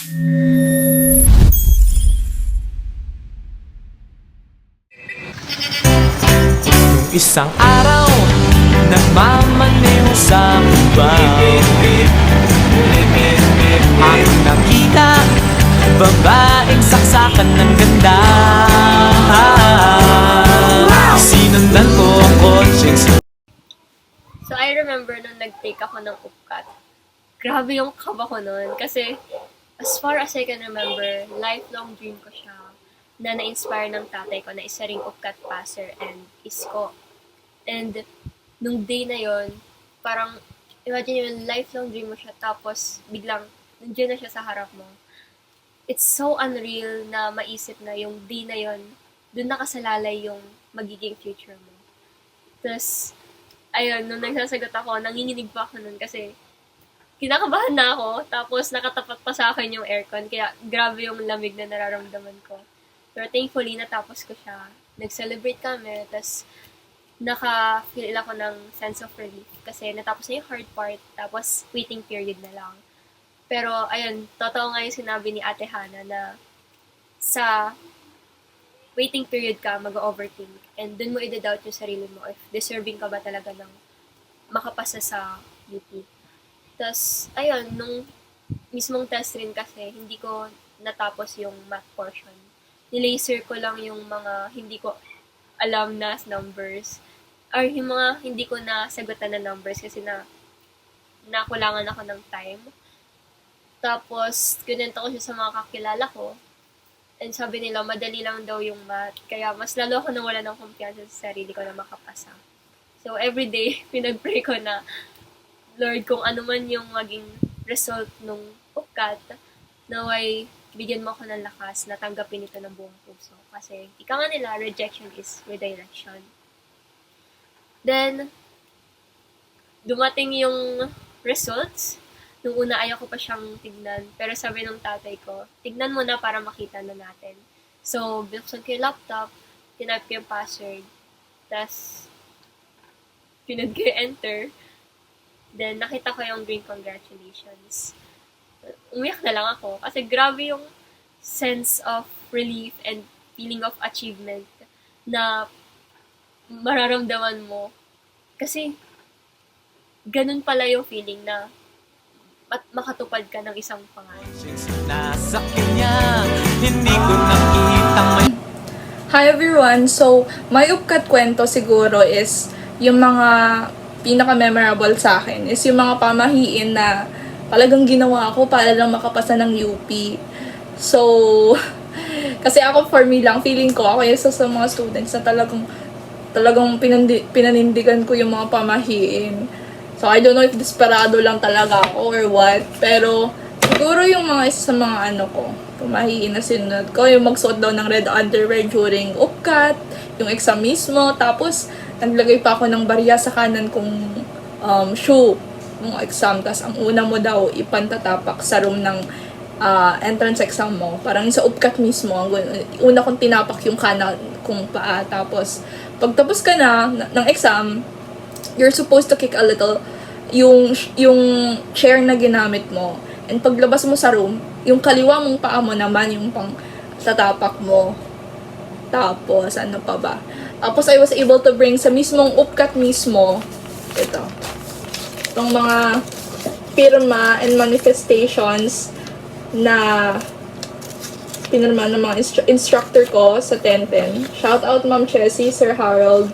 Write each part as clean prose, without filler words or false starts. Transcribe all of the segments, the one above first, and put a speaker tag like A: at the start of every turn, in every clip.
A: Isang araw, nagmamaniw sa iba. Aking nakita, babaeng saksakan ng ganda. Sinundan ko ang conscience.
B: So, I remember nung nag-take ako ng UPCAT. Grabe yung kaba ko nun. Kasi, as far as I can remember, lifelong dream ko siya na na-inspire ng tatay ko na isa ring UPCAT passer and isko. And, nung day na yon, parang, imagine yung lifelong dream mo siya, tapos, biglang, nandiyan na siya sa harap mo. It's so unreal na maisip na yung day na yon, dun nakasalalay yung magiging future mo. Tapos, ayun, nung nagsasagot ako, nanginginig pa ako nun kasi kinakabahan na ako, tapos nakatapat pa sa akin yung aircon, kaya grabe yung lamig na nararamdaman ko. Pero thankfully, natapos ko siya. Nag-celebrate kami, tapos naka-feel ako ng sense of relief kasi natapos na yung hard part, tapos waiting period na lang. Pero ayun, totoo nga yung sinabi ni Ate Hana na sa waiting period ka, mag-overthink. And dun mo i-doubt yung sarili mo if deserving ka ba talaga ng makapasa sa UP. Tapos, ayun, nung mismong test rin kasi, hindi ko natapos yung math portion. Nilaser ko lang yung mga hindi ko alam na numbers. Or yung mga hindi ko nasagutan na numbers kasi nakulangan ako ng time. Tapos, kinento ko siya sa mga kakilala ko. And sabi nila, madali lang daw yung math. Kaya mas lalo ako nawala ng kumpiyansa sa sarili ko na makapasa. So, everyday, pinag-pray ko na, Lord, kung ano man yung maging result nung UPCAT, naway bigyan mo ako ng lakas na tanggapin ito ng buong puso. Kasi, ika nga nila, rejection is redirection. Then, dumating yung results. Nung una, ayaw ko pa siyang tignan. Pero sabi ng tatay ko, tignan mo na para makita na natin. So, binuksan ko yung laptop, tinap ko yung password, tas pinag ko yung enter, then nakita ko yung green congratulations. Umiyak na lang ako kasi grabe yung sense of relief and feeling of achievement na mararamdaman mo. Kasi, ganun pala yung feeling na at makatupad ka ng isang pangarap.
A: Nasa kanya, hindi ko nakitang may...
C: Hi everyone! So, my UPCAT kwento siguro is yung mga pinaka-memorable sa akin is yung mga pamahiin na talagang ginawa ko para lang makapasa ng UP. So, kasi ako for me lang, feeling ko ako isa sa mga students na talagang pinanindigan ko yung mga pamahiin. So, I don't know if desperado lang talaga ako or what. Pero, siguro yung mga isa sa mga pumahiin na sinunod ko, yung magsuot daw ng red underwear during UPCAT, yung exam mismo, tapos, naglagay pa ako ng barya sa kanan kong shoe ng exam. Tapos, ang una mo daw, ipantatapak sa room ng entrance exam mo. Parang sa UPCAT mismo, una kong tinapak yung kanan kong paa. Tapos, pagtapos ka na ng exam, you're supposed to kick a little yung chair na ginamit mo. And paglabas mo sa room, yung kaliwa mong paa mo naman yung pang tatapak mo. Tapos, ano pa ba? Tapos, I was able to bring sa mismong UPCAT mismo, itong mga pirma and manifestations na pinirma ng mga instructor ko sa 1010. Shout out Ma'am Chessy, Sir Harold,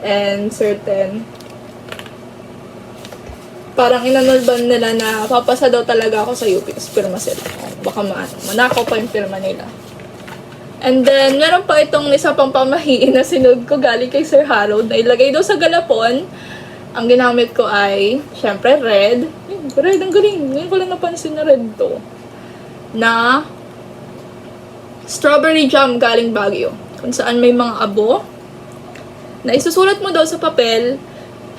C: and Sir Ten. Parang inanulban nila na papasa daw talaga ako sa UP. Tapos pirma sila. Baka manakaw pa yung pirma nila. And then, meron pa itong isa pang pamahiin na sinunod ko galing kay Sir Harold na ilagay daw sa galapon. Ang ginamit ko ay, syempre, red. Red, ang galing. Ngayon ko lang napansin na red to. Na strawberry jam galing Baguio. Kung saan may mga abo. Na isusulat mo daw sa papel.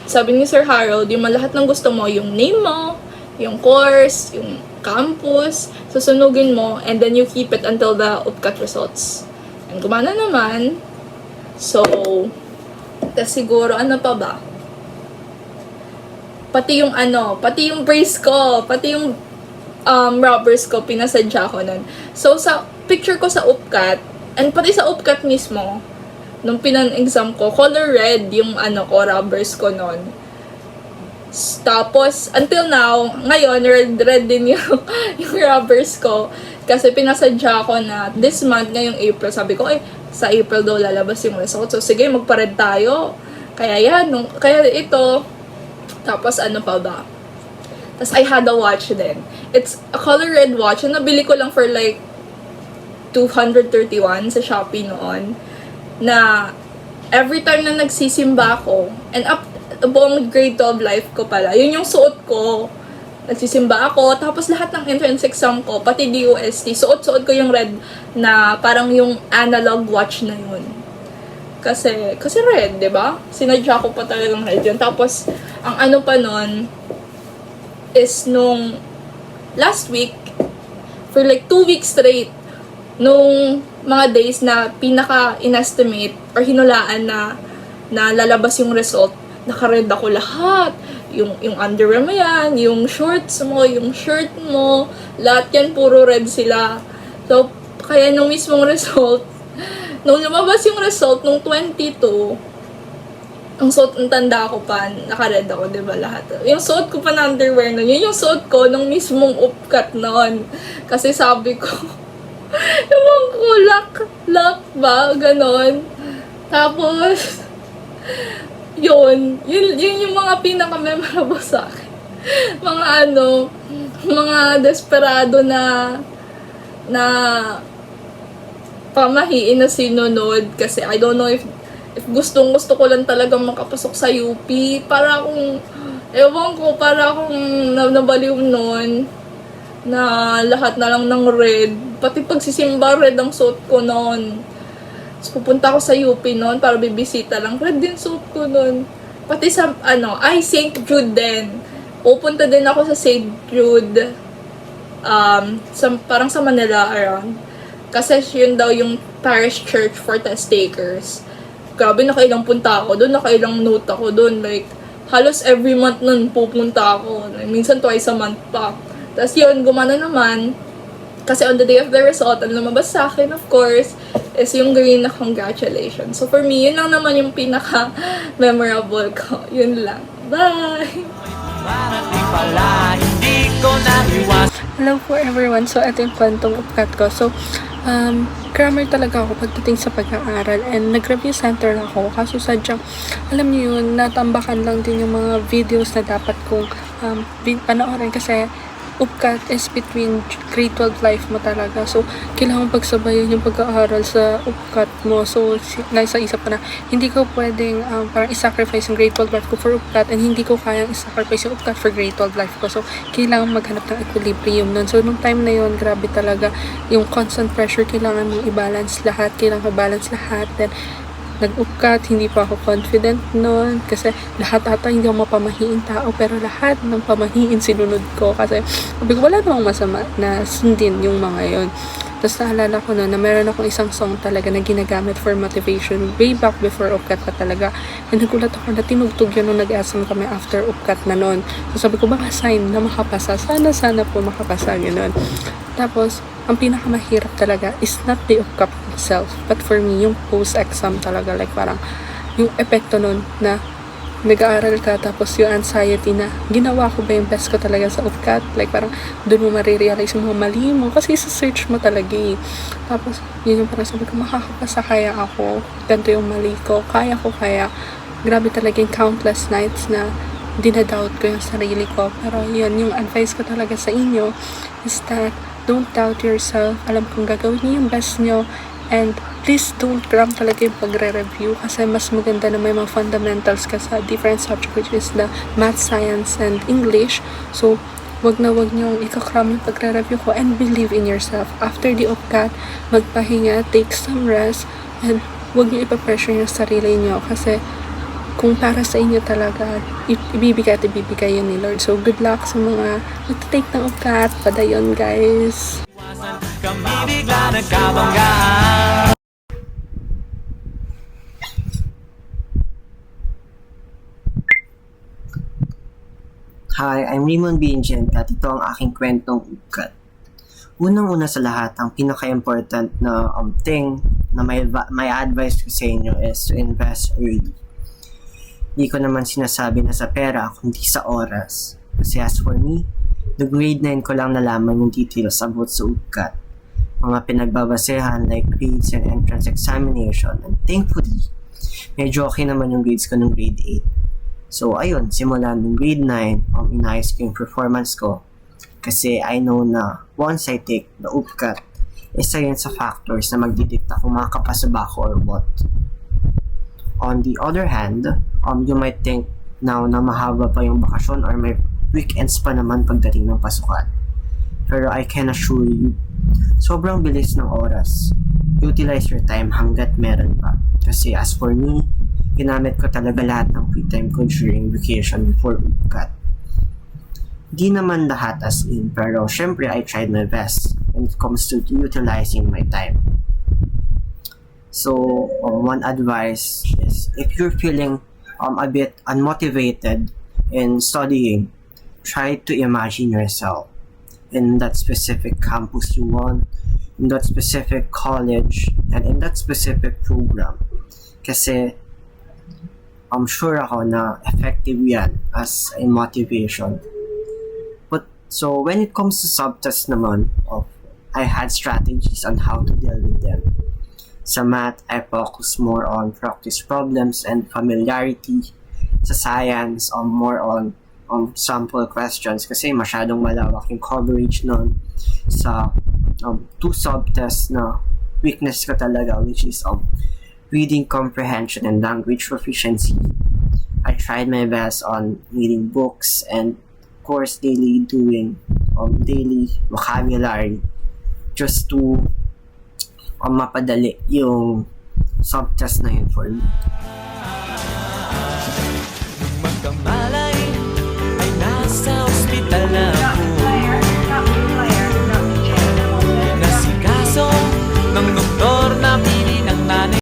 C: Sabi ni Sir Harold, yung lahat ng gusto mo, yung name mo, yung course, yung campus, susunugin mo, and then you keep it until the UPCAT results. And gumana naman. So, tas siguro, ano pa ba? Pati yung brace ko, pati yung rubbers ko, pinasadya ko nun. So, sa picture ko sa UPCAT, and pati sa UPCAT mismo, nung pinan-exam ko, color red yung rubbers ko nun. Tapos, until now, ngayon, red din yung rubbers ko. Kasi pinasadya ko na this month, ngayong April, sabi ko, sa April daw lalabas yung result. So, sige, magpa-red tayo. Kaya yan, kaya ito. Tapos, ano pa ba? Tapos, I had a watch din. It's a color red watch. Na nabili ko lang for like 231 sa Shopee noon. Na every time na nagsisimba ako, and up buong grade 12 life ko pala, yun yung suot ko. Nagsisimba ako, tapos lahat ng entrance exam ko, pati DOST, suot-suot ko yung red na parang yung analog watch na yun. Kasi red, di ba? Sinadya ko pa talagang red yun. Tapos, ang ano pa nun, is nung last week, for like 2 weeks straight, nung mga days na pinaka-inestimate or hinulaan na lalabas yung result, naka-red ako lahat. Yung underwear mo yan, yung shorts mo, yung shirt mo, lahat yan puro red sila. So, kaya nung mismong result, nung lumabas yung result nung 22, ang suot, ang tanda ko pa, naka-red ako, diba lahat? Yung suot ko pa na underwear nun, yun yung suot ko nung mismong UPCAT nun. Kasi sabi ko, ewan ko, luck ba? Ganon. Tapos, yun yung mga pinaka-memorable sa akin. Mga desperado na pamahiin na sinunod kasi I don't know if gusto ko lang talagang makapasok sa UP. Para akong, ewan ko, para akong nabaliw nun na lahat na lang ng red. Pati pagsisimba, red ang suot ko nun. So, pupunta ako sa UP noon para bibisita lang. Red din suit ko noon. Pati sa, St. Jude din. Pupunta din ako sa St. Jude. Parang sa Manila around. Kasi yun daw yung parish church for test takers. Grabe, nakailang punta ako doon. Nakailang note ako doon. Like, halos every month nun pupunta ako. Minsan twice a month pa. Tapos yun, gumana naman. Kasi on the day of the result, ang lumabas sa akin, of course, is yung green na congratulations. So for me, yun lang naman yung pinaka-memorable ko. Yun lang. Bye!
A: Marating pala, hindi ko naiwas.
D: Hello for everyone. So, ito yung kwentong UPCAT ko. So, grammar talaga ako pagdating sa pag-aaral and nag-review center ako. Kaso sadyang, alam niyo yun, natambakan lang din yung mga videos na dapat kong panoorin kasi UPCAT is between grade 12 life mo talaga. So, kailangan pagsabayan yung pag-aaral sa UPCAT mo. So, nasa isip ko na, hindi ko pwedeng parang isacrifice yung grade 12 life ko for UPCAT and hindi ko kayang isacrifice yung UPCAT for grade 12 life ko. So, kailangan maghanap ng equilibrium nun. So, nung time na yun, grabe talaga yung constant pressure. Kailangan mong i-balance lahat. Kailangan i-balance lahat. Then, nag-UPCAT, hindi pa ako confident noon kasi lahat ata hindi ako mapamahiin tao pero lahat ng pamahiin sinunod ko kasi sabi ko wala namang masama na sundin yung mga yon. Tapos naalala ko noon na meron akong isang song talaga na ginagamit for motivation way back before UPCAT pa talaga. And nagulat ako na tinugtog yun nung nag-asam kami after UPCAT na noon. So sabi ko baka sign na makapasa. Sana po makapasa gano'n. Tapos, ang pinakamahirap talaga is not the UPCAT itself, but for me, yung post-exam talaga, like parang, yung epekto nun na nag-aaral ka, tapos yung anxiety na, ginawa ko ba yung best ko talaga sa UPCAT? Like parang, doon mo marirealize yung mga mali mo, kasi sa-search mo talaga eh. Tapos, yun yung parang sabi ko, makakapasa kaya ako, ganito yung mali ko, kaya ko kaya. Grabe talaga yung countless nights na dinadoubt ko yung sarili ko. Pero yun, yung advice ko talaga sa inyo is that don't doubt yourself. Alam kong gagawin niyo yung best nyo. And please don't cram talaga yung pagre-review kasi mas maganda na may mga fundamentals ka sa different subject which is the math, science, and English. So, wag nyo ikakram yung pagre-review ko and believe in yourself. After the UPCAT, magpahinga, take some rest, and wag nyo ipapressure yung sarili nyo kasi kung para sa inyo talaga, ibibigay yun ni Lord. So, good luck sa mga mag-take ng UPCAT. Padayon, guys!
A: Kami bigla nagkabanggaan.
E: Hi, I'm Raymond Vincent at ito ang aking kwentong ugat. Unang-una sa lahat, ang pinaka-important na thing na may advice ko sa inyo is to invest early. Hindi ko naman sinasabi na sa pera, kundi sa oras. Kasi as for me, the grade 9 ko lang nalaman yung details about sa ugat. Mga pinagbabasehan like grades and entrance examination. And thankfully, medyo okay naman yung grades ko ng grade 8. So, ayun, simula ng grade 9, inayos ko yung performance ko. Kasi I know na once I take the UPCAT, isa yun sa factors na magdidikta kung makakapasa ba ako or what. On the other hand, you might think now na mahaba pa yung bakasyon or may weekends pa naman pagdating ng pasukan. Pero I can assure you, sobrang bilis ng oras. Utilize your time hanggat meron pa. Kasi as for me, ginamit ko talaga lahat ng free time ko during vacation before UPCAT. Di naman lahat as in, pero syempre I tried my best when it comes to utilizing my time. So, one advice is if you're feeling a bit unmotivated in studying, try to imagine yourself in that specific campus you want, in that specific college, and in that specific program. Kasi I'm sure ako na effective yan as a motivation. But so when it comes to subtests naman, I had strategies on how to deal with them. Sa math, I focus more on practice problems and familiarity. Sa science, more on sample questions kasi masyadong malawak yung coverage nun. Sa two subtests na weakness ko talaga, which is reading comprehension and language proficiency. I tried my best on reading books and of course daily doing daily vocabulary just to mapadali yung subtest na yun for me.